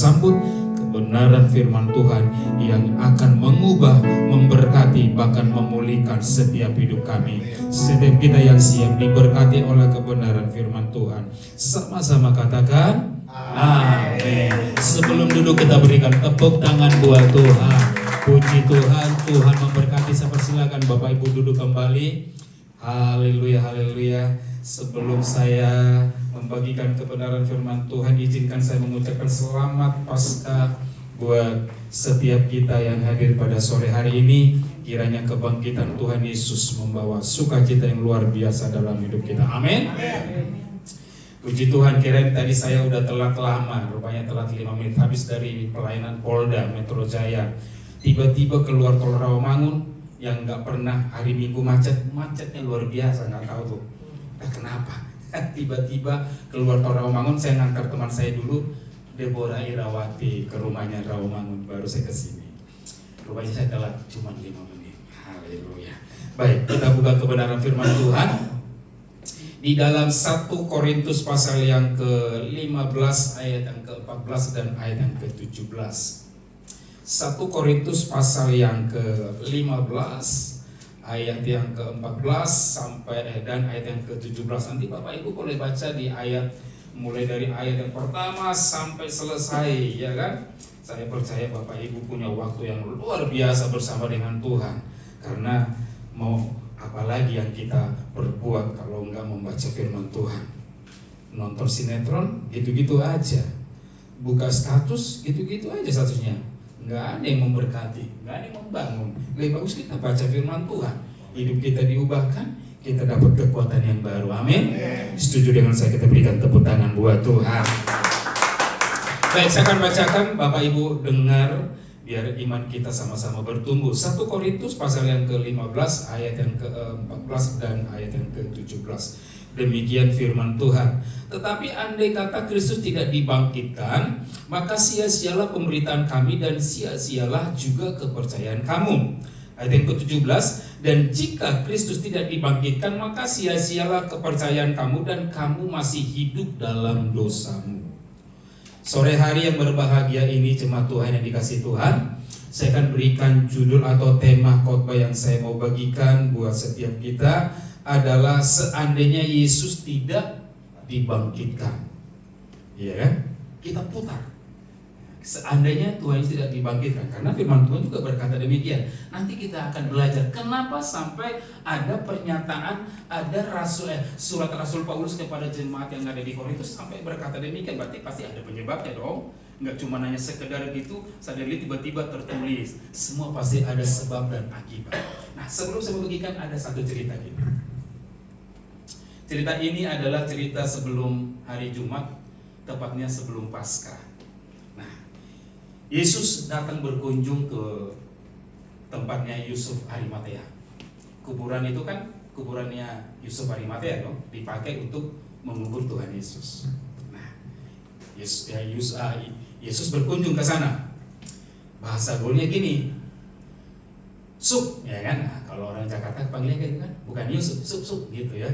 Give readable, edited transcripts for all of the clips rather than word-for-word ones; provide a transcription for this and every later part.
sambut kebenaran firman Tuhan yang akan mengubah, memberkati, bahkan memulihkan setiap hidup kami. Setiap kita yang siap diberkati oleh kebenaran firman Tuhan, sama-sama katakan amin. Sebelum duduk kita berikan tepuk tangan buat Tuhan. Puji Tuhan, Tuhan memberkati. Saya persilakan Bapak Ibu duduk kembali. Haleluya, haleluya. Sebelum saya membagikan kebenaran firman Tuhan, izinkan saya mengucapkan selamat Paskah buat setiap kita yang hadir pada sore hari ini. Kiranya kebangkitan Tuhan Yesus membawa sukacita yang luar biasa dalam hidup kita. Amin. Puji Tuhan, kirain tadi saya udah telat lama, rupanya telat 5 menit habis dari pelayanan Polda Metro Jaya. Tiba-tiba keluar tol Rawamangun yang nggak pernah hari Minggu macetnya luar biasa, nggak tahu tuh. Kenapa? Tiba-tiba keluar tol Rawamangun, saya ngantar teman saya dulu, Deborah Irawati, ke rumahnya Rawamangun, baru saya kesini. Rupanya saya telat cuma 5 menit. Haleluya. Baik, kita buka kebenaran firman Tuhan di dalam 1 Korintus pasal yang ke-15 ayat yang ke-14 dan ayat yang ke-17. 1 Korintus pasal yang ke-15 ayat yang ke-14 sampai dan ayat yang ke-17. Nanti Bapak Ibu boleh baca di ayat mulai dari ayat yang pertama sampai selesai, ya kan? Saya percaya Bapak Ibu punya waktu yang luar biasa bersama dengan Tuhan. Karena mau apalagi yang kita perbuat kalau enggak membaca firman Tuhan. Nonton sinetron gitu-gitu aja. Buka status gitu-gitu aja statusnya. Nggak ada yang memberkati, nggak ada yang membangun. Lebih bagus kita baca firman Tuhan, hidup kita diubahkan, kita dapat kekuatan yang baru. Amin. Setuju dengan saya, kita berikan tepuk tangan buat Tuhan. Baik, saya akan bacakan, Bapak Ibu dengar, biar iman kita sama-sama bertumbuh. 1 Korintus pasal yang ke-15 ayat yang ke-14 dan ayat yang ke-17. Demikian firman Tuhan. Tetapi andai kata Kristus tidak dibangkitkan, maka sia-sialah pemberitaan kami dan sia-sialah juga kepercayaan kamu. Ayat yang ke-17, dan jika Kristus tidak dibangkitkan, maka sia-sialah kepercayaan kamu dan kamu masih hidup dalam dosamu. Sore hari yang berbahagia ini, jemaat Tuhan yang dikasihi Tuhan, saya akan berikan judul atau tema khotbah yang saya mau bagikan buat setiap kita adalah seandainya Yesus tidak dibangkitkan. Ya kan? Kita putar. Seandainya Tuhan tidak dibangkitkan, karena firman Tuhan juga berkata demikian. Nanti kita akan belajar kenapa sampai ada pernyataan, ada surat Rasul Paulus kepada jemaat yang ada di Korintus sampai berkata demikian. Berarti pasti ada penyebabnya dong. Nggak cuma hanya sekedar gitu, sadari tiba-tiba tertulis. Semua pasti ada sebab dan akibat. Nah, sebelum saya bagikan ada satu cerita gitu. Cerita ini adalah cerita sebelum hari Jumat, tepatnya sebelum Paskah. Nah, Yesus datang berkunjung ke tempatnya Yusuf Arimatea. Kuburan itu kan kuburannya Yusuf Arimatea dong, dipakai untuk mengubur Tuhan Yesus. Nah, Yesus berkunjung ke sana. Bahasa gaulnya gini, Sup, ya kan? Nah, kalau orang Jakarta panggilnya gitu kan, bukan Yusuf, Sup gitu ya.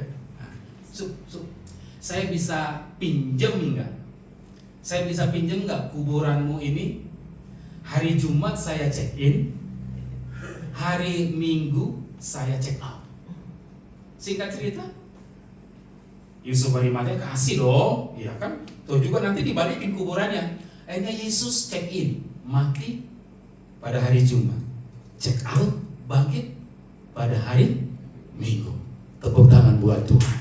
Sup, saya bisa pinjam nggak? Saya bisa pinjam nggak kuburanmu ini? Hari Jumat saya check in, hari Minggu saya check out. Singkat cerita, Yusuf Arimatea kasih dong, ya kan? Tuh juga nanti dibalikin kuburannya. Akhirnya Yesus check in, mati pada hari Jumat, check out, bangkit pada hari Minggu. Tepuk tangan buat Tuhan.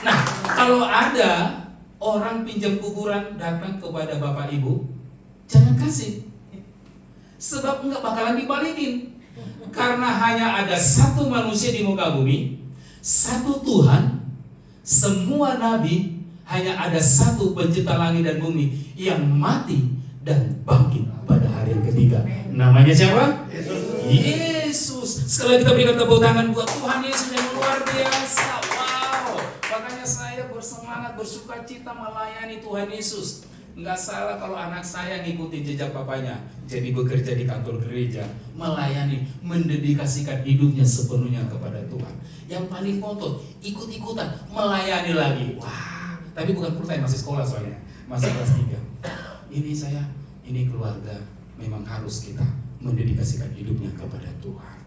Nah, kalau ada orang pinjam kuburan datang kepada Bapak Ibu, jangan kasih. Sebab enggak bakalan dibalikin. Karena hanya ada satu manusia di muka bumi, satu Tuhan, semua nabi, hanya ada satu pencipta langit dan bumi yang mati dan bangkit pada hari yang ketiga. Namanya siapa? Yesus. Sekali kita berikan tepuk tangan buat Tuhan Yesus yang luar biasa. Makanya saya bersemangat, bersuka cita melayani Tuhan Yesus. Nggak salah kalau anak saya ngikutin jejak papanya, jadi bekerja di kantor gereja, melayani, mendedikasikan hidupnya sepenuhnya kepada Tuhan. Yang paling ngotot, ikut-ikutan, melayani lagi. Wah, tapi bukan full time, masih sekolah soalnya, masih kelas 3. ini keluarga memang harus kita mendedikasikan hidupnya kepada Tuhan.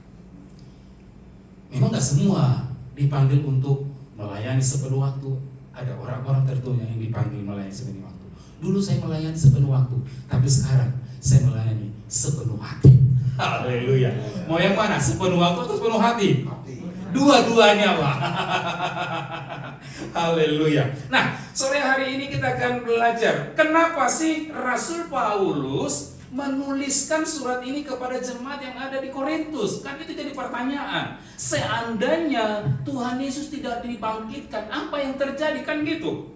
Memang gak semua dipanggil untuk melayani sepenuh waktu. Ada orang-orang tertentu yang dipanggil melayani sepenuh waktu. Dulu saya melayani sepenuh waktu, tapi sekarang saya melayani sepenuh hati. Haleluya. Mau yang mana? Sepenuh waktu atau sepenuh hati? Dua-duanya, Pak. Haleluya. Nah, sore hari ini kita akan belajar kenapa sih Rasul Paulus menuliskan surat ini kepada jemaat yang ada di Korintus. Kan itu jadi pertanyaan. Seandainya Tuhan Yesus tidak dibangkitkan, apa yang terjadi? Kan gitu.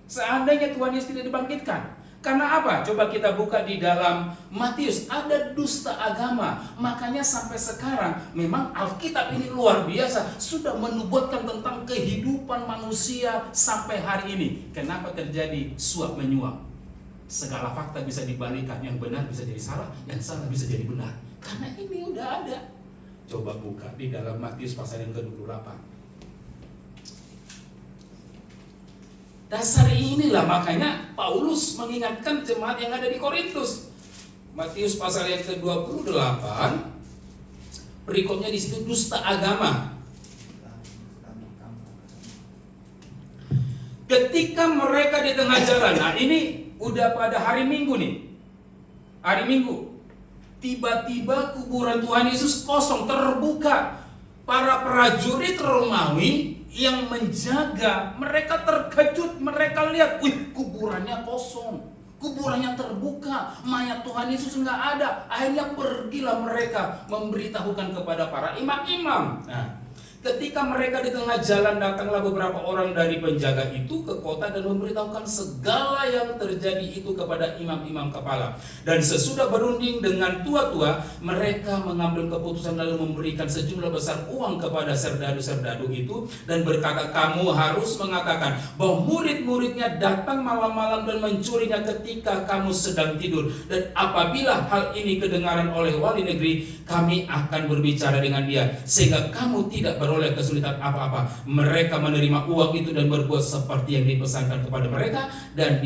Seandainya Tuhan Yesus tidak dibangkitkan, karena apa? Coba kita buka di dalam Matius. Ada dusta agama. Makanya sampai sekarang memang Alkitab ini luar biasa, sudah menubuatkan tentang kehidupan manusia sampai hari ini. Kenapa terjadi suap menyuap? Segala fakta bisa dibalikan, yang benar bisa jadi salah, yang salah bisa jadi benar. Karena ini udah ada. Coba buka di dalam Matius pasal yang ke-28. Dasar inilah makanya Paulus mengingatkan jemaat yang ada di Korintus. Matius pasal yang ke-28, berikutnya di situ dusta agama. Ketika mereka di tengah jalan, nah ini udah pada hari Minggu nih. Hari Minggu. Tiba-tiba kuburan Tuhan Yesus kosong, terbuka. Para prajurit Romawi yang menjaga, mereka terkejut, mereka lihat, wih, kuburannya kosong, kuburannya terbuka, mayat Tuhan Yesus nggak ada. Akhirnya pergilah mereka memberitahukan kepada para imam-imam. Nah, ketika mereka di tengah jalan, datanglah beberapa orang dari penjaga itu ke kota dan memberitahukan segala yang terjadi itu kepada imam-imam kepala. Dan sesudah berunding dengan tua-tua, mereka mengambil keputusan lalu memberikan sejumlah besar uang kepada serdadu-serdadu itu dan berkata, kamu harus mengatakan bahwa murid-muridnya datang malam-malam dan mencurinya ketika kamu sedang tidur. Dan apabila hal ini kedengaran oleh wali negeri, kami akan berbicara dengan dia sehingga kamu tidak beroleh kesulitan apa-apa. Mereka menerima uang itu dan berbuat seperti yang dipesankan kepada mereka, dan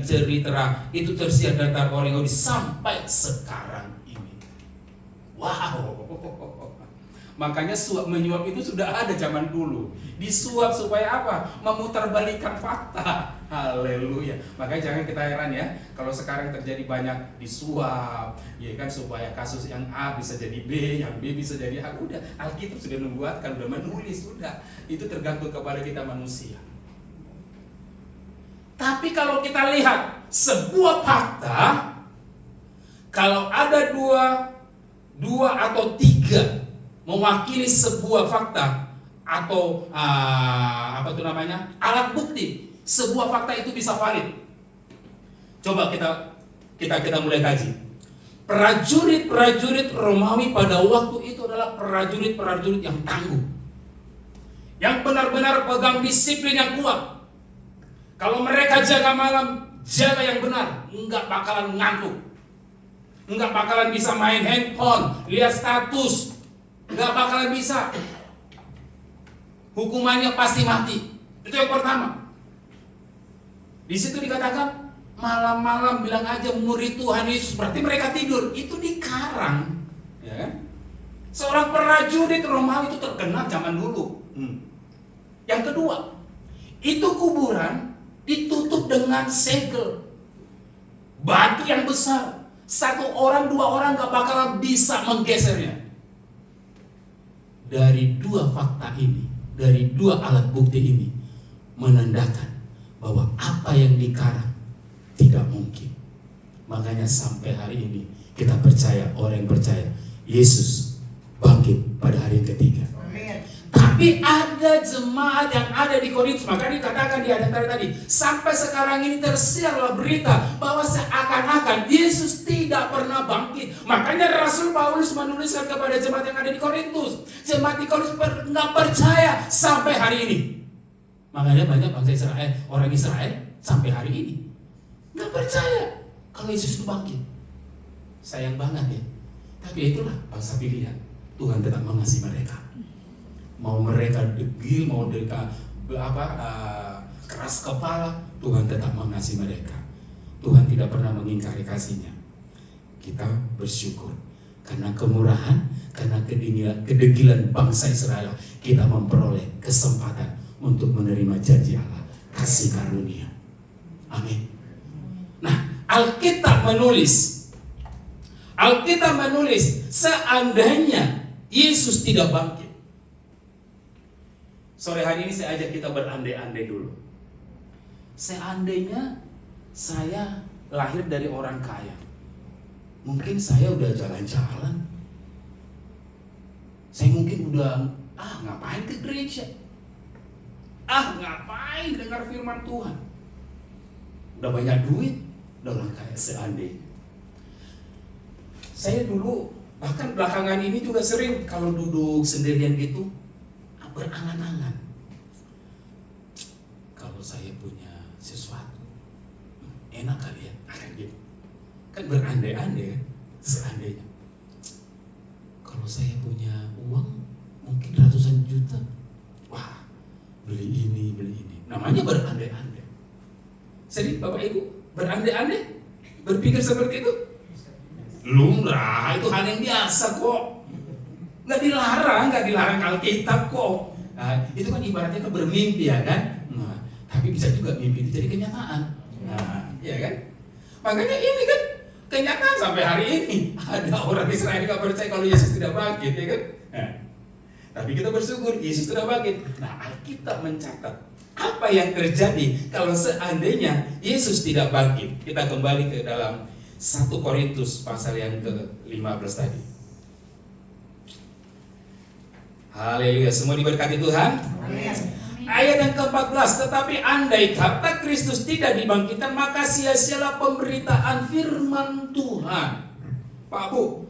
cerita itu tersiar dari orang Yahudi sampai sekarang ini. Wow. Makanya suap menyuap itu sudah ada zaman dulu. Disuap supaya apa? Memutarbalikkan fakta. Haleluya. Makanya jangan kita heran ya, kalau sekarang terjadi banyak disuap, ya kan, supaya kasus yang A bisa jadi B, yang B bisa jadi A. Udah, Alkitab sudah membuatkan, sudah menulis, sudah. Itu tergantung kepada kita manusia. Tapi kalau kita lihat sebuah fakta, kalau ada dua atau tiga mewakili sebuah fakta atau alat bukti, sebuah fakta itu bisa valid. Coba kita mulai kaji. Prajurit Romawi pada waktu itu adalah prajurit yang tangguh, yang benar-benar pegang disiplin yang kuat. Kalau mereka jaga malam, jaga yang benar, enggak bakalan ngantuk, enggak bakalan bisa main handphone, lihat status, enggak bakalan bisa. Hukumannya pasti mati. Itu yang pertama. Di situ dikatakan malam-malam bilang aja murid Tuhan Yesus, berarti mereka tidur. Itu dikarang, ya kan? Seorang prajurit Romawi itu terkenal zaman dulu. Yang kedua, itu kuburan ditutup dengan segel, batu yang besar. Satu orang, dua orang gak bakalan bisa menggesernya. Dari dua fakta ini, dari dua alat bukti ini, menandakan bahwa apa yang dikarang tidak mungkin. Makanya sampai hari ini kita percaya, orang yang percaya Yesus bangkit pada hari yang ketiga. Amin. Tapi ada jemaat yang ada di Korintus, maka dikatakan di ayat tadi, sampai sekarang ini tersiarlah berita bahwa seakan-akan Yesus tidak pernah bangkit. Makanya Rasul Paulus menuliskan kepada jemaat yang ada di Korintus. Jemaat di Korintus nggak percaya sampai hari ini. Makanya banyak bangsa Israel, orang Israel sampai hari ini nggak percaya kalau Yesus itu bangkit. Sayang banget ya. Tapi itulah bangsa pilihan. Tuhan tetap mengasihi mereka. Mau mereka degil, mau mereka keras kepala, Tuhan tetap mengasihi mereka. Tuhan tidak pernah mengingkari kasih-Nya. Kita bersyukur karena kemurahan, karena kedegilan bangsa Israel, kita memperoleh kesempatan untuk menerima janji Allah, kasih karunia. Amin. Nah, Alkitab menulis seandainya Yesus tidak bangkit. Sore hari ini saya ajak kita berandai-andai dulu. Seandainya saya lahir dari orang kaya, mungkin saya udah jalan-jalan. Saya mungkin udah ngapain ke gereja? Ngapain dengar firman Tuhan? Udah banyak duit, udah orang kaya. Seandainya saya dulu, bahkan belakangan ini juga sering kalau duduk sendirian gitu, berangan-angan. Kalau saya punya sesuatu, enak kali ya, akan gitu. Kan berandai-andai kan, seandainya. Kalau saya punya uang, mungkin ratusan juta. Wah, beli ini. Namanya berandai-andai. Jadi Bapak Ibu, berandai-andai, berpikir seperti itu. Lumrah, itu hal yang biasa kok. Nggak dilarang Alkitab kok. Nah, itu kan ibaratnya kan bermimpi ya kan. Nah, tapi bisa juga mimpi itu jadi kenyataan. Nah, ya kan. Makanya ini kan kenyataan sampai hari ini. Ada orang Israel yang nggak percaya kalau Yesus tidak bangkit, ya kan. Nah, tapi kita bersyukur Yesus tidak bangkit. Nah, Alkitab mencatat apa yang terjadi kalau seandainya Yesus tidak bangkit. Kita kembali ke dalam 1 Korintus pasal yang ke-15 tadi. Haleluya, semua diberkati Tuhan. Amin. Ayat yang ke-14, tetapi andai kata Kristus tidak dibangkitkan, maka sia-sialah pemberitaan firman Tuhan. Pak Bu,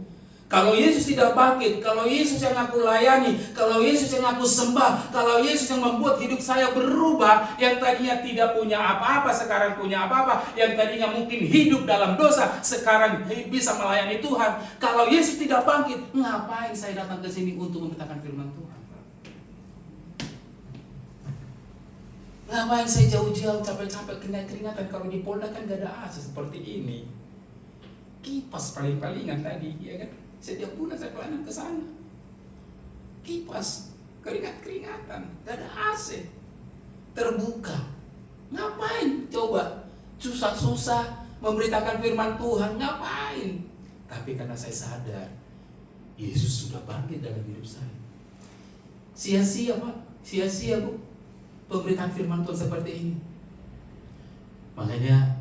kalau Yesus tidak bangkit, kalau Yesus yang aku layani, kalau Yesus yang aku sembah, kalau Yesus yang membuat hidup saya berubah, yang tadinya tidak punya apa-apa sekarang punya apa-apa, yang tadinya mungkin hidup dalam dosa sekarang bisa melayani Tuhan. Kalau Yesus tidak bangkit, ngapain saya datang ke sini untuk memberitakan firman Tuhan? Ngapain saya jauh-jauh capek-capek keringat-keringatan kalau di Polda kan gak ada AC seperti ini. Kipas paling-palingan tadi, ya kan? Setiap bulan saya pelayanan ke sana. Kipas, keringat-keringatan, gak ada AC. Terbuka. Ngapain? Coba susah-susah memberitakan firman Tuhan, ngapain? Tapi karena saya sadar Yesus sudah bangkit dalam hidup saya. Sia-sia Pak, sia-sia Bu pemberitaan firman Tuhan seperti ini. Makanya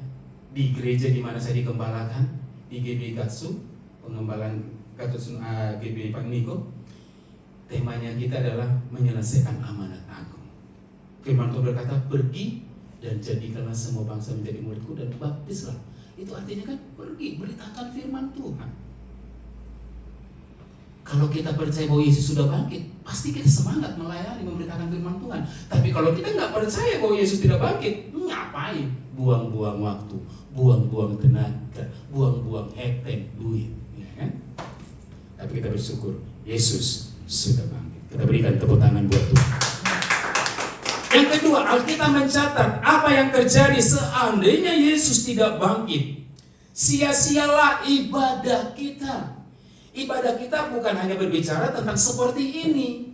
di gereja di mana saya dikembalakan, di GBI Katsu, pengembalaan Katsu GBI Pak Niko, temanya kita adalah menyelesaikan amanat agung. Firman Tuhan berkata, pergi dan jadikanlah semua bangsa menjadi muridku dan baptislah. Itu artinya kan pergi, beritakan firman Tuhan. Kalau kita percaya bahwa Yesus sudah bangkit, pasti kita semangat melayani, memberitakan firman Tuhan. Tapi kalau kita nggak percaya bahwa Yesus tidak bangkit, ngapain? Buang-buang waktu, buang-buang tenaga, buang-buang hekten duit, ya kan? Tapi kita bersyukur Yesus sudah bangkit. Kita berikan tepuk tangan buat Tuhan. Yang kedua, Alkitab mencatat apa yang terjadi seandainya Yesus tidak bangkit. Sia-sialah ibadah kita. Ibadah kita bukan hanya berbicara tentang seperti ini.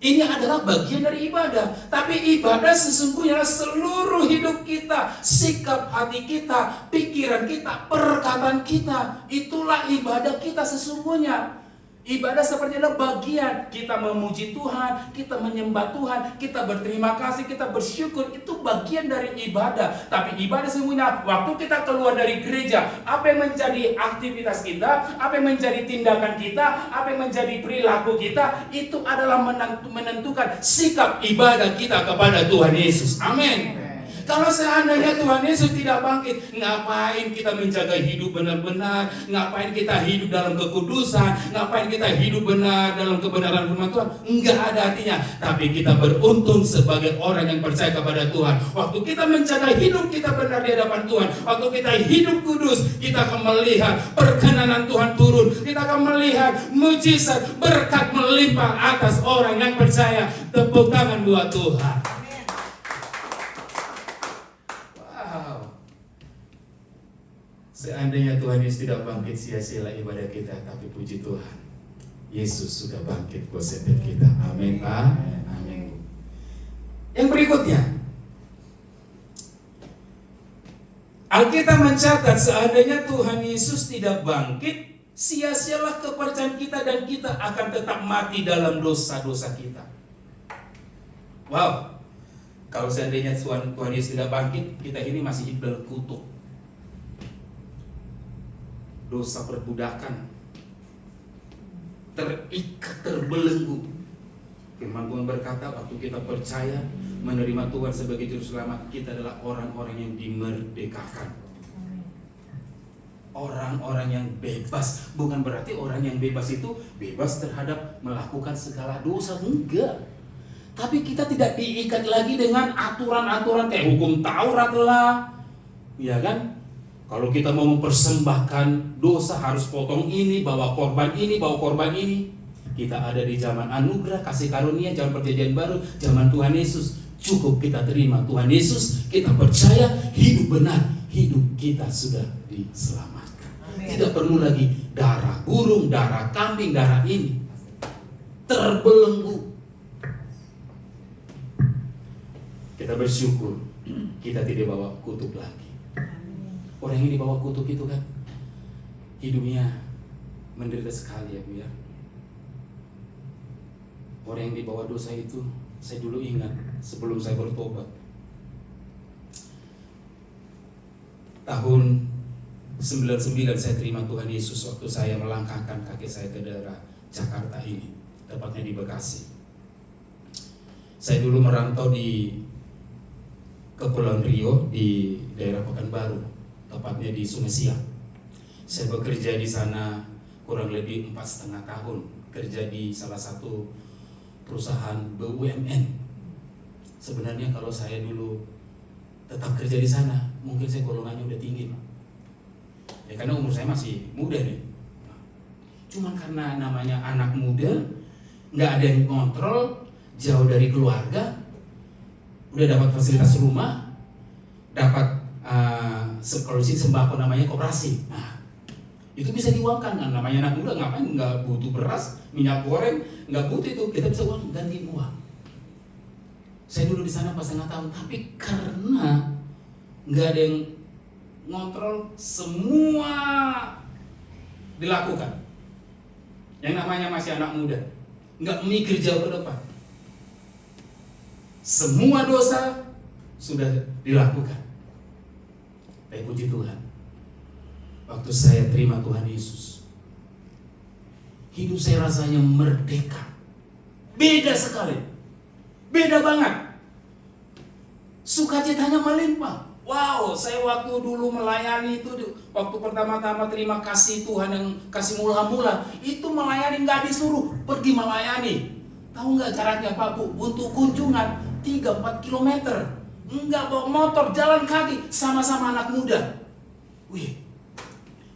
Ini adalah bagian dari ibadah. Tapi ibadah sesungguhnya seluruh hidup kita, sikap hati kita, pikiran kita, perkataan kita. Itulah ibadah kita sesungguhnya. Ibadah seperti adalah bagian kita memuji Tuhan, kita menyembah Tuhan, kita berterima kasih, kita bersyukur. Itu bagian dari ibadah. Tapi ibadah semuanya waktu kita keluar dari gereja, apa yang menjadi aktivitas kita, apa yang menjadi tindakan kita, apa yang menjadi perilaku kita, itu adalah menentukan sikap ibadah kita kepada Tuhan Yesus. Amin. Kalau seandainya Tuhan Yesus tidak bangkit, ngapain kita menjaga hidup benar-benar? Ngapain kita hidup dalam kekudusan? Ngapain kita hidup benar dalam kebenaran firman Tuhan? Enggak ada artinya. Tapi kita beruntung sebagai orang yang percaya kepada Tuhan. Waktu kita menjaga hidup kita benar di hadapan Tuhan, waktu kita hidup kudus, kita akan melihat perkenanan Tuhan turun. Kita akan melihat mujizat, berkat melimpah atas orang yang percaya. Tepuk tangan buat Tuhan. Seandainya Tuhan Yesus tidak bangkit, sia-sialah ibadah kita. Tapi puji Tuhan, Yesus sudah bangkit buat setiap kita. Amin, Pak. Amin. Yang berikutnya, Alkitab mencatat seandainya Tuhan Yesus tidak bangkit, sia-sialah kepercayaan kita dan kita akan tetap mati dalam dosa-dosa kita. Wow, kalau seandainya Tuhan Yesus tidak bangkit, kita ini masih berkutuk. Dosa perbudakan, terikat, terbelenggu. Firman Tuhan berkata, waktu kita percaya menerima Tuhan sebagai juru selamat, kita adalah orang-orang yang dimerdekakan, orang-orang yang bebas. Bukan berarti orang yang bebas itu bebas terhadap melakukan segala dosa, enggak. Tapi kita tidak diikat lagi dengan aturan-aturan kayak hukum Taurat lah, ya kan? Kalau kita mau mempersembahkan dosa harus potong ini, bawa korban ini, bawa korban ini. Kita ada di zaman anugerah, kasih karunia, zaman perjanjian baru, zaman Tuhan Yesus. Cukup kita terima Tuhan Yesus, kita percaya, hidup benar, hidup kita sudah diselamatkan. Amin. Tidak perlu lagi darah burung, darah kambing, darah ini. Terbelenggu. Kita bersyukur, kita tidak bawa kutuk lagi. Orang yang dibawa kutuk itu kan hidupnya menderita sekali ya Bu ya. Orang yang dibawa dosa itu, saya dulu ingat sebelum saya bertobat, tahun 99 saya terima Tuhan Yesus waktu saya melangkahkan kaki saya ke daerah Jakarta ini, tepatnya di Bekasi. Saya dulu merantau di Kepulauan Rio di daerah Pekanbaru, tepatnya di Sungai Siak. Saya bekerja di sana kurang lebih 4,5 tahun, kerja di salah satu perusahaan BUMN. Sebenarnya kalau saya dulu tetap kerja di sana, mungkin saya golongannya udah tinggi, Pak. Ya karena umur saya masih muda nih. Cuman karena namanya anak muda, nggak ada yang kontrol, jauh dari keluarga, udah dapat fasilitas rumah, dapat sekolah sembako namanya koperasi. Nah, itu bisa diuangkan. Nah, namanya anak muda ngapain? Nggak butuh beras, minyak goreng, nggak butuh itu. Kita bisa uang, ganti uang. Saya dulu di sana 4,5 tahun, tapi karena nggak ada yang ngontrol, semua dilakukan. Yang namanya masih anak muda, nggak mikir jauh ke depan. Semua dosa sudah dilakukan. Tapi puji Tuhan, waktu saya terima Tuhan Yesus, hidup saya rasanya merdeka. Beda sekali, beda banget. Sukacitanya melimpah. Wow, saya waktu dulu melayani itu, waktu pertama-tama terima kasih Tuhan yang kasih mula-mula, itu melayani nggak disuruh, pergi melayani. Tahu nggak caranya Pak Bu? Untuk kunjungan 3-4 kilometer, enggak bawa motor, jalan kaki, sama-sama anak muda. Wih,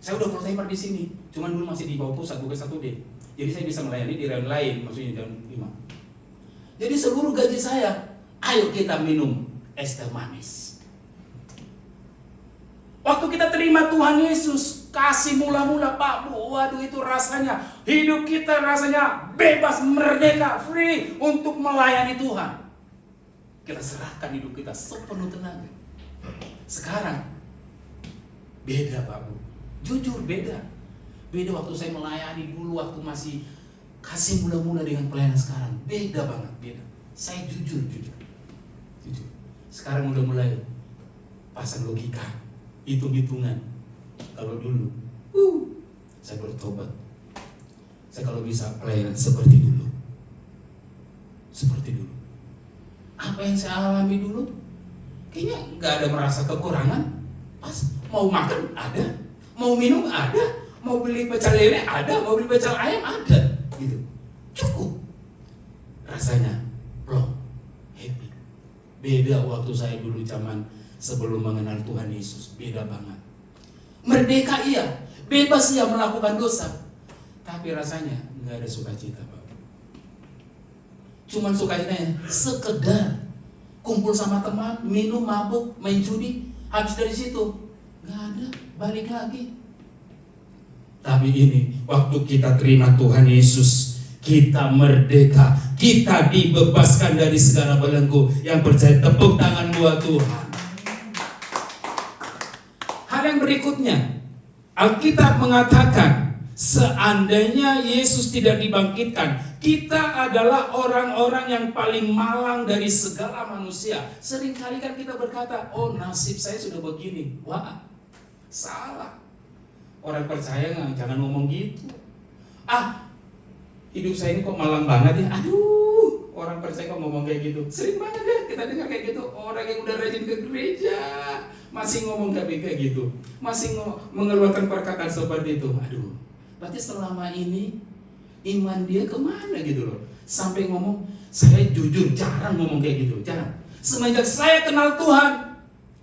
saya udah full timer di sini, cuman dulu masih di bawah pusat, bukan 1D. Jadi saya bisa melayani di rel lain, maksudnya jam 5. Jadi seluruh gaji saya, ayo kita minum es teh manis. Waktu kita terima Tuhan Yesus, kasih mula-mula Pak Bu, waduh itu rasanya, hidup kita rasanya bebas, merdeka, free untuk melayani Tuhan. Kita serahkan hidup kita sepenuh tenaga. Sekarang beda Pak Bu, jujur beda. Beda waktu saya melayani dulu, waktu masih kasih mula-mula dengan pelayanan sekarang. Beda banget, beda. Saya jujur. Sekarang udah mulai pasang logika, hitung-hitungan. Kalau dulu, saya bertobat. Saya kalau bisa pelayanan seperti dulu. Apa yang saya alami dulu, kayaknya nggak ada merasa kekurangan. Pas mau makan ada, mau minum ada, mau beli pecel lele ada, mau beli pecel ayam ada, gitu. Cukup. Rasanya plong, happy. Beda waktu saya dulu zaman sebelum mengenal Tuhan Yesus, beda banget. Merdeka iya, bebas iya melakukan dosa, tapi rasanya nggak ada sukacita Pak. Cuman sukacitanya sekedar kumpul sama teman, minum, mabuk, main judi, habis dari situ nggak ada. balik lagi. Tapi ini waktu kita terima Tuhan Yesus, kita merdeka, kita dibebaskan dari segala belenggu. Yang percaya tepuk tangan buat Tuhan. Hal yang berikutnya, Alkitab mengatakan seandainya Yesus tidak dibangkitkan, kita adalah orang-orang yang paling malang dari segala manusia. Seringkali kan kita berkata, oh nasib saya sudah begini. Wah, salah. Orang percaya nggak, jangan ngomong gitu. Hidup saya ini kok malang banget ya. Aduh, orang percaya kok ngomong kayak gitu. Sering banget ya kita dengar kayak gitu. Orang yang udah rajin ke gereja masih ngomong kayak gitu, masih mengeluarkan perkataan seperti itu. Aduh, berarti selama ini iman dia kemana gitu loh. Sampai ngomong, saya jujur jarang ngomong kayak gitu, jarang. Semenjak saya kenal Tuhan,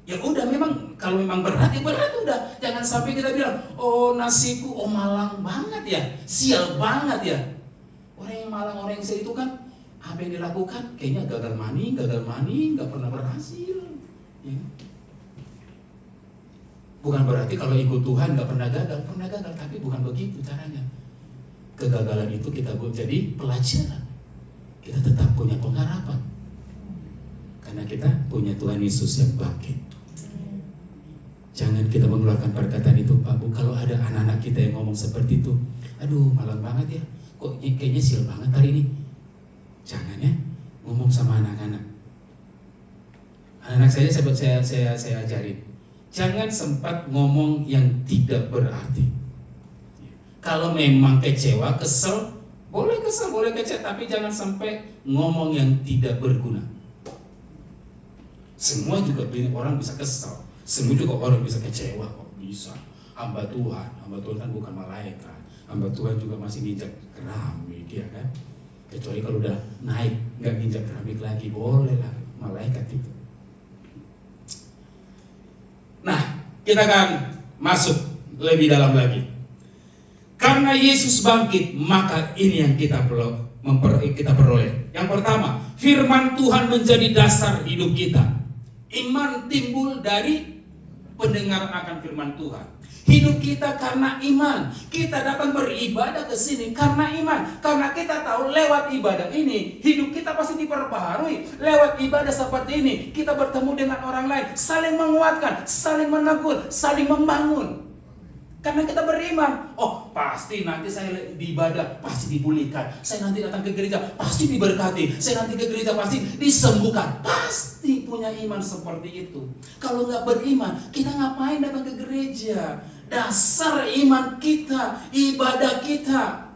ya udah, memang kalau memang berat ya berat udah. Jangan sampai kita bilang, oh nasibku, oh malang banget ya, sial banget ya. Orang yang malang, orang yang sial itu kan apa yang dilakukan kayaknya gagal mani, nggak pernah berhasil. Ya. Bukan berarti kalau ikut Tuhan nggak pernah gagal, tapi bukan begitu caranya. Kegagalan itu kita buat jadi pelajaran. Kita tetap punya pengharapan. Karena kita punya Tuhan Yesus yang bangkit. Jangan kita mengeluarkan perkataan itu, Pak Bu. Kalau ada anak-anak kita yang ngomong seperti itu, aduh malang banget ya, kok kayaknya sial banget hari ini. Jangan ya, ngomong sama anak-anak. Anak-anak saya ajarin. Jangan sempat ngomong yang tidak berarti. Kalau memang kecewa, kesel, boleh kecewa, tapi jangan sampai ngomong yang tidak berguna. Semua juga orang bisa kesel, semua juga orang bisa kecewa, kok bisa. Hamba Tuhan kan bukan malaikat. Hamba Tuhan juga masih nginjak keramik, ya kan? Kecuali kalau udah naik, nggak nginjak keramik lagi, boleh lah, malaikat itu. Nah, kita akan masuk lebih dalam lagi. Karena Yesus bangkit, maka ini yang kita peroleh. Yang pertama, firman Tuhan menjadi dasar hidup kita. Iman timbul dari pendengaran akan firman Tuhan. Hidup kita karena iman. Kita datang beribadah ke sini karena iman. Karena kita tahu lewat ibadah ini hidup kita pasti diperbaharui. Lewat ibadah seperti ini kita bertemu dengan orang lain, saling menguatkan, saling menegur, saling membangun. Karena kita beriman, oh pasti nanti saya di ibadah pasti dipulihkan. Saya nanti datang ke gereja pasti diberkati. Saya nanti ke gereja pasti disembuhkan. Pasti punya iman seperti itu. Kalau nggak beriman, kita ngapain datang ke gereja? Dasar iman kita, ibadah kita,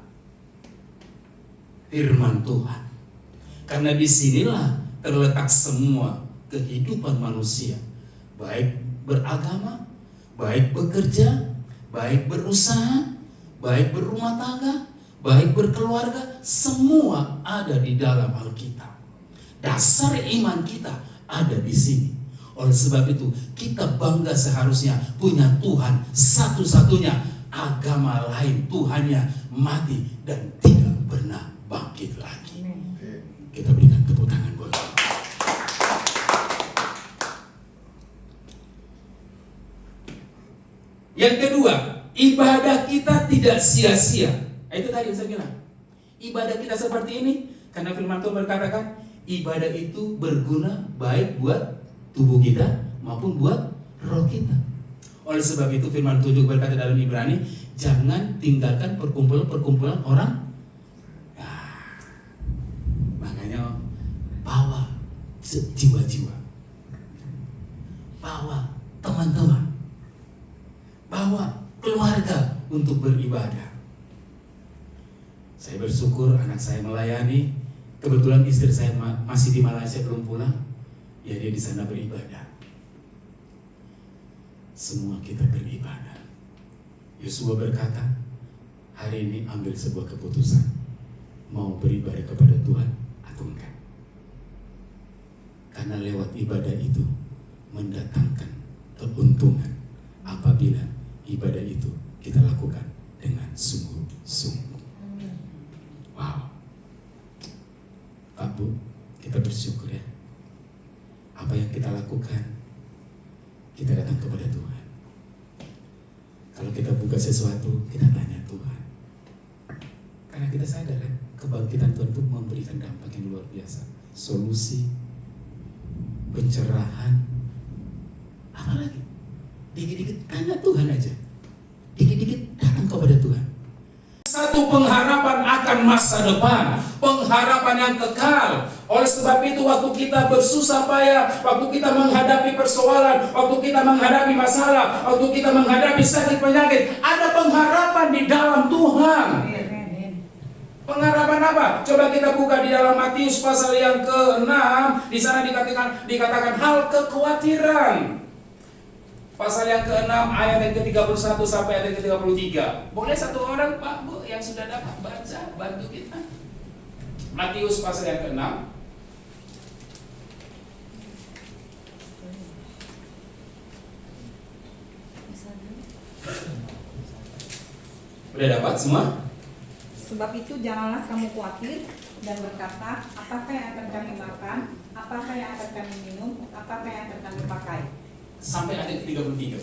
firman Tuhan. Karena disinilah terletak semua kehidupan manusia, baik beragama, baik bekerja, baik berusaha, baik berumah tangga, baik berkeluarga, semua ada di dalam Alkitab. Dasar iman kita ada di sini. Oleh sebab itu, kita bangga seharusnya punya Tuhan satu-satunya. Agama lain Tuhannya mati dan tidak pernah bangkit lagi. Kita berikan tepuk tangan buat Tuhan. Yang kedua, ibadah kita tidak sia-sia. Itu tadi yang saya bilang. Ibadah kita seperti ini karena firman Tuhan berkatakan ibadah itu berguna baik buat tubuh kita maupun buat roh kita. Oleh sebab itu firman Tuhan juga berkata dalam Ibrani, jangan tinggalkan perkumpulan orang. Nah, makanya bawa jiwa-jiwa, bawa teman-teman, bawa keluarga untuk beribadah. Saya bersyukur anak saya melayani. Kebetulan istri saya masih di Malaysia, belum pulang. Ya, dia di sana beribadah. Semua kita beribadah. Yosua berkata, hari ini ambil sebuah keputusan, mau beribadah kepada Tuhan atau enggak. Karena lewat ibadah itu mendatangkan keuntungan apabila ibadah itu kita lakukan dengan sungguh-sungguh. Wow. Pak Bu, kita bersyukur ya. Apa yang kita lakukan, kita datang kepada Tuhan. Kalau kita buka sesuatu, kita tanya Tuhan. Karena kita sadar kan, kebangkitan Tuhan itu memberikan dampak yang luar biasa. Solusi, pencerahan, apalagi dikit-dikit tanya Tuhan aja. Dikit-dikit datang kepada Tuhan. Satu pengharapan akan masa depan, pengharapan yang kekal. Oleh sebab itu waktu kita bersusah payah, waktu kita menghadapi persoalan, waktu kita menghadapi masalah, waktu kita menghadapi sakit penyakit, ada pengharapan di dalam Tuhan. Pengharapan apa? Coba kita buka di dalam Matius pasal yang ke-6. Di sana dikatakan hal kekhawatiran. Pasal yang ke-6 ayat yang ke-31 sampai ayat yang ke-33. Boleh satu orang Pak Bu yang sudah dapat baca, bantu kita. Matius pasal yang ke-6. Udah dapat semua? Sebab itu janganlah kamu khawatir dan berkata, apakah yang akan kami makan, apakah yang akan kami minum, apakah yang akan kami pakai. Sampai ayat ke-33.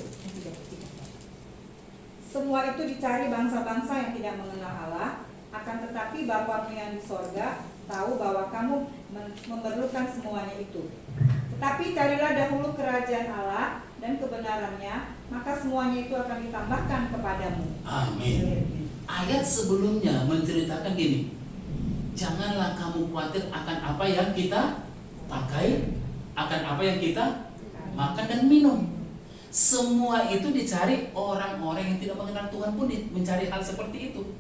Semua itu dicari bangsa-bangsa yang tidak mengenal Allah, akan tetapi Bapamu yang di sorga tahu bahwa kamu memerlukan semuanya itu. Tetapi carilah dahulu kerajaan Allah dan kebenarannya, maka semuanya itu akan ditambahkan kepadamu. Amin. Ayat sebelumnya menceritakan gini, janganlah kamu khawatir akan apa yang kita pakai, akan apa yang kita makan dan minum. Semua itu dicari orang-orang yang tidak mengenal Tuhan pun mencari hal seperti itu.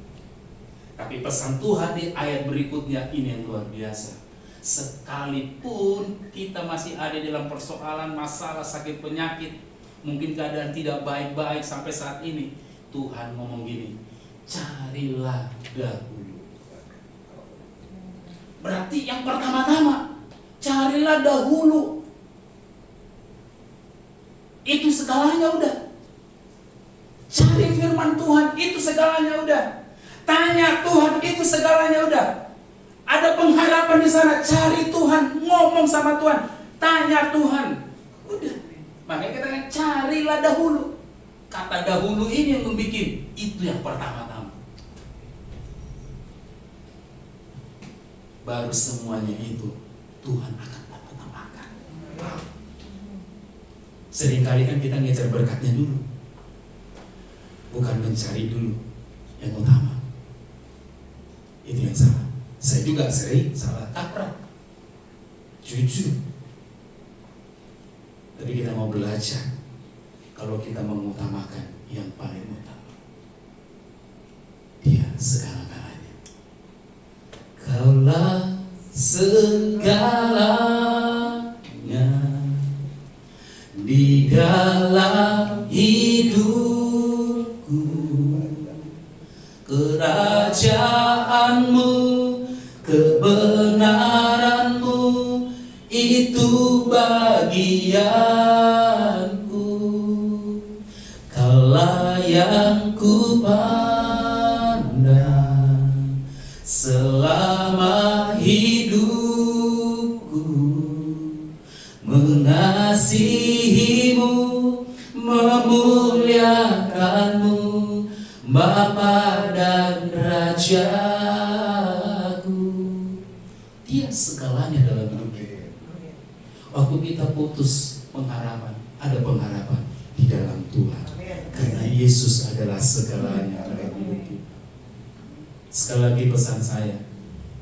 Tapi pesan Tuhan di ayat berikutnya ini yang luar biasa. Sekalipun kita masih ada dalam persoalan, masalah, sakit, penyakit, mungkin keadaan tidak baik-baik sampai saat ini, Tuhan ngomong gini, carilah dahulu. Berarti yang pertama-tama, carilah dahulu. Itu segalanya udah. Cari firman Tuhan, itu segalanya udah. Tanya Tuhan, itu segalanya udah. Ada pengharapan di sana, cari Tuhan, ngomong sama Tuhan, tanya Tuhan. Udah. Makanya kita carilah dahulu. Kata dahulu ini yang membuat itu yang pertama-tama. Baru semuanya itu Tuhan akan dapat tambahkan. Seringkali kan kita ngejar berkatnya dulu, bukan mencari dulu yang utama. Itu yang salah. Saya juga sering salah kaprah, jujur. Tapi kita mau belajar, kalau kita mengutamakan yang paling utama, Dia segala-galanya. Kaulah segalanya di dalam hidupku, kerajaanmu, kebenaranmu, itu bagianku. Kaulah yang ku pandang selama hidupku, mengasihimu, memuliakanmu, Bapa dan Rajaku. Dia segalanya dalam hidup kita. Waktu kita putus pengharapan, ada pengharapan di dalam Tuhan. Karena Yesus adalah segalanya dalam hidup kita. Sekali lagi pesan saya,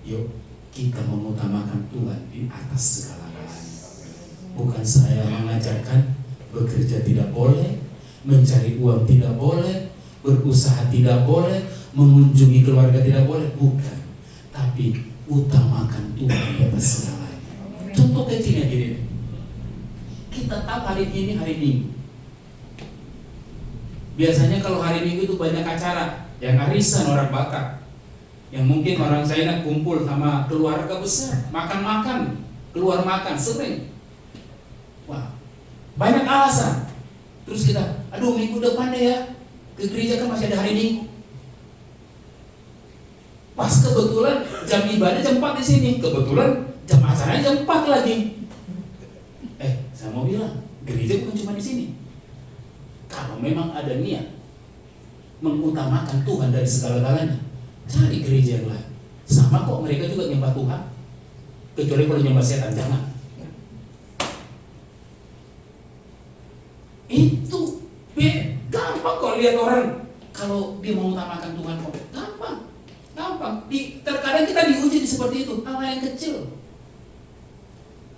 yuk kita mengutamakan Tuhan di atas segala-galanya. Bukan saya mengajarkan bekerja tidak boleh, mencari uang tidak boleh, berusaha tidak boleh, mengunjungi keluarga tidak boleh, bukan. Tapi utamakan Tuhan di atas segalanya. Contoh kecilnya gini, kita tahu hari ini hari Minggu. Biasanya kalau hari Minggu itu banyak acara, yang arisan orang Batak, yang mungkin orang China kumpul sama keluarga besar, makan-makan, keluar makan, sering. Wah, banyak alasan. Terus kita, aduh minggu depan deh ya, ke gereja kan masih ada hari Minggu. Pas kebetulan jam ibadah jam 4 di sini, kebetulan jam acaranya jam 4 lagi. Saya mau bilang, gereja bukan cuma di sini. Kalau memang ada niat, mengutamakan Tuhan dari segala-galanya, cari gereja yang lain. Sama kok, mereka juga nyembah Tuhan. Kecuali kalau nyembah setan, jangan. Itu gampang kok lihat orang kalau dia mengutamakan Tuhan kok. Gampang. Terkadang kita diuji seperti itu, hal yang kecil.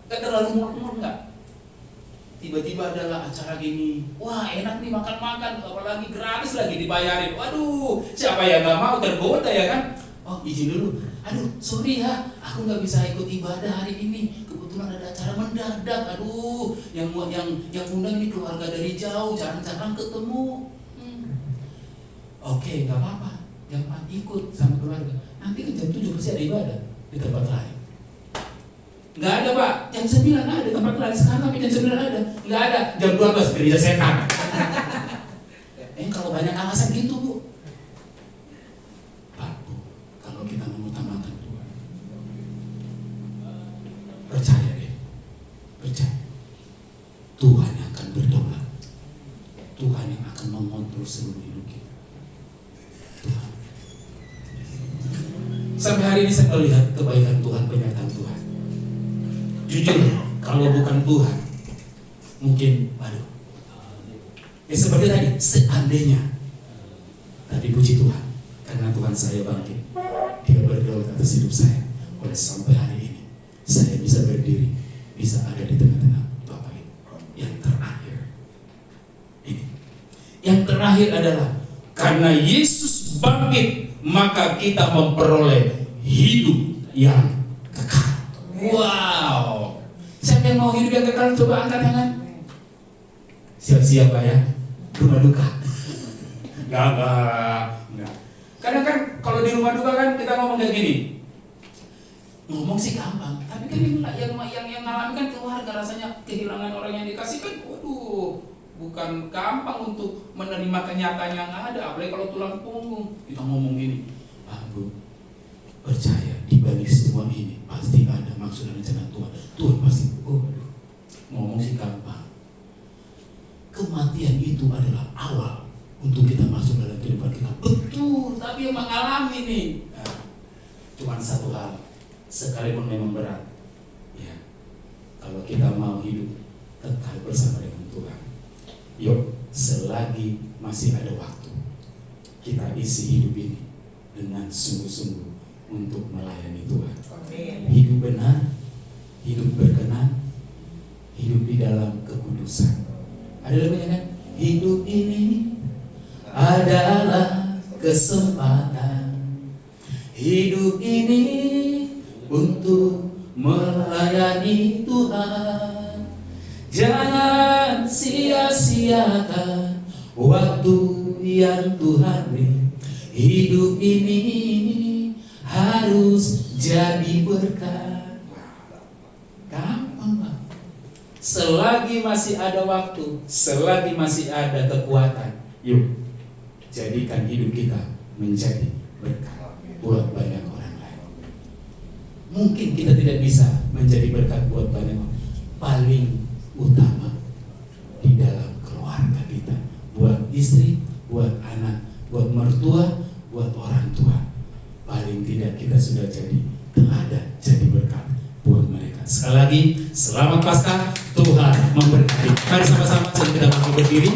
Gak terlalu muluk-muluk enggak. Tiba-tiba adalah acara gini, wah enak nih makan-makan, apalagi gratis lagi dibayarin. Waduh, siapa yang gak mau tergoda ya kan? Oh izin dulu, aduh sorry ya, aku nggak bisa ikut ibadah hari ini. Kebetulan ada acara mendadak. Aduh, yang undang ini keluarga dari jauh, jarang-jarang ketemu. Oke, nggak apa-apa, jangan ikut sama keluarga. Nanti ke jam 7 pasti ada ibadah di tempat lain. Nggak ada Pak, jam 9 ada tempat lain. Sekarang tapi jam 9 ada, nggak ada. Jam 12 gereja setan. Kalau banyak alasan gitu Bu. Kalau kita mengutamakan Tuhan, percaya deh, percaya Tuhan yang akan berdaulat, Tuhan yang akan mengontrol seluruh hidup kita. Tuhan. Sampai hari ini saya melihat kebaikan Tuhan, penyertaan Tuhan. Jujur, kalau bukan Tuhan, mungkin, seperti tadi, seandainya, tadi puji Tuhan, karena Tuhan saya bangkit. Dia berdaulat atas hidup saya. Oleh sampai hari ini saya bisa berdiri, bisa ada di tengah-tengah Bapak Ibu. Yang terakhir ini, yang terakhir adalah karena Yesus bangkit, maka kita memperoleh hidup yang kekal. Wow, siapa yang mau hidup yang kekal? Coba angkat tangan. Siap-siap Pak ya, rumah duka. Enggak. Kadang kan kalau di rumah duka kan kita ngomong kayak gini. Ngomong sih gampang, tapi kan yang ngalamin kan keluarga, rasanya kehilangan orang yang dikasih kan, waduh, bukan gampang untuk menerima kenyataan yang ada, apalagi kalau tulang punggung. Kita ngomong gini, Bu, percaya di balik semua ini pasti ada maksud dan rencana Tuhan. Tuhan pasti, ngomong sih gampang. Kematian itu adalah awal untuk kita masuk dalam kehidupan kita. Betul, tapi yang mengalami nih, cuma satu hal, sekalipun memang berat, ya, kalau kita mau hidup kekal bersama dengan Tuhan, yuk, selagi masih ada waktu, kita isi hidup ini dengan sungguh-sungguh untuk melayani Tuhan. Hidup benar, hidup berkenan, hidup di dalam kekudusan. Ada lagunya kan? Hidup ini adalah kesempatan, hidup ini untuk melayani Tuhan. Jangan sia-siakan waktu yang Tuhan beri. Hidup ini harus jadi berkat. Gampang Pak. Selagi masih ada waktu, selagi masih ada kekuatan, yuk jadikan hidup kita menjadi berkat buat banyak orang lain. Mungkin kita tidak bisa menjadi berkat buat banyak orang, paling utama di dalam keluarga kita, buat istri, buat anak, buat mertua, buat orang tua. Paling tidak kita sudah jadi teladan, jadi berkat buat mereka. Sekali lagi, selamat Paskah, Tuhan memberkati. Mari sama-sama kita bangkit berdiri.